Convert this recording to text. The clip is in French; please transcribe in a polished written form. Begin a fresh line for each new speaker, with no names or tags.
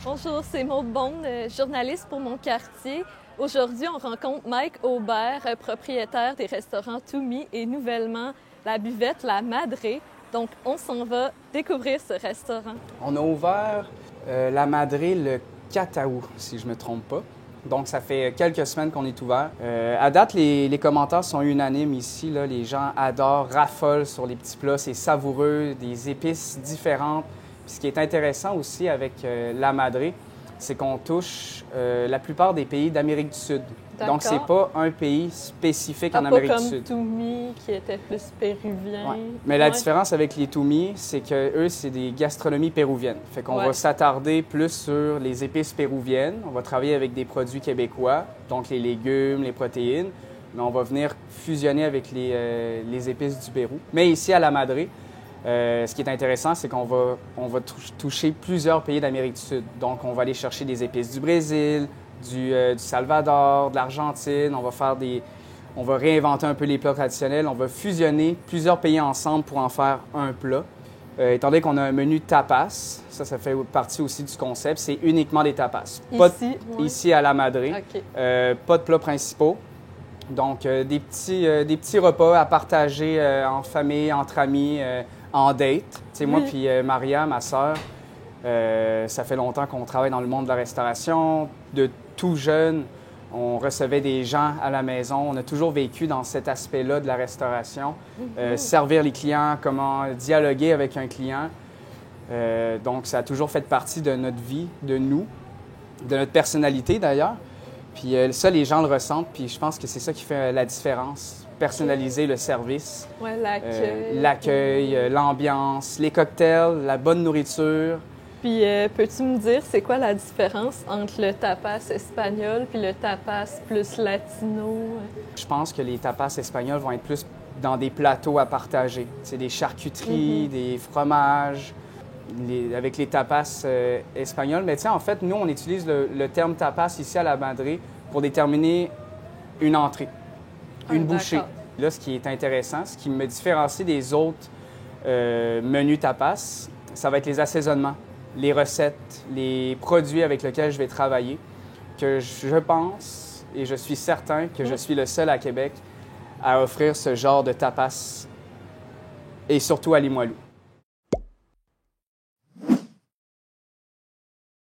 Bonjour, c'est Maude Beaune, journaliste pour Mon Quartier. Aujourd'hui, on rencontre Mike Aubert, propriétaire des restaurants Tumi et nouvellement la buvette La Madré. Donc, on s'en va découvrir ce restaurant.
On a ouvert La Madré le 4 août, si je ne me trompe pas. Donc, ça fait quelques semaines qu'on est ouvert. À date, les commentaires sont unanimes ici. Là. Les gens adorent, raffolent sur les petits plats. C'est savoureux, des épices différentes. Puis, ce qui est intéressant aussi avec La Madré, c'est qu'on touche la plupart des pays d'Amérique du Sud. Donc, c'est pas un pays spécifique en Amérique du Sud.
Pas comme Tumi, qui était plus péruvien.
Ouais. Mais la différence avec les Tumi, c'est que eux, c'est des gastronomies péruviennes. Fait qu'on va s'attarder plus sur les épices péruviennes. On va travailler avec des produits québécois, donc les légumes, les protéines. Mais on va venir fusionner avec les épices du Pérou. Mais ici, à La Madré, ce qui est intéressant, c'est qu'on va toucher plusieurs pays d'Amérique du Sud. Donc, on va aller chercher des épices du Brésil, du Salvador, de l'Argentine. On va réinventer un peu les plats traditionnels. On va fusionner plusieurs pays ensemble pour en faire un plat. Étant donné qu'on a un menu tapas, ça fait partie aussi du concept, c'est uniquement des tapas. Ici à La Madré.
Okay.
Pas de plats principaux. Donc, des petits repas à partager en famille, entre amis, en date. Tu sais, moi puis Maria, ma sœur, ça fait longtemps qu'on travaille dans le monde de la restauration. De tout jeune, on recevait des gens à la maison. On a toujours vécu dans cet aspect-là de la restauration. Servir les clients, comment dialoguer avec un client. Donc, ça a toujours fait partie de notre vie, de nous, de notre personnalité d'ailleurs. Puis ça, les gens le ressentent, puis je pense que c'est ça qui fait la différence. Personnaliser le service, l'accueil, l'ambiance, les cocktails, la bonne nourriture.
Puis peux-tu me dire, c'est quoi la différence entre le tapas espagnol puis le tapas plus latino?
Je pense que les tapas espagnols vont être plus dans des plateaux à partager. C'est des charcuteries, des fromages. Avec les tapas espagnols. Mais tu sais, en fait, nous, on utilise le terme tapas ici à La Madré pour déterminer une entrée, une bouchée. Là, ce qui est intéressant, ce qui me différencie des autres menus tapas, ça va être les assaisonnements, les recettes, les produits avec lesquels je vais travailler, que je pense et je suis certain que je suis le seul à Québec à offrir ce genre de tapas et surtout à Limoilou.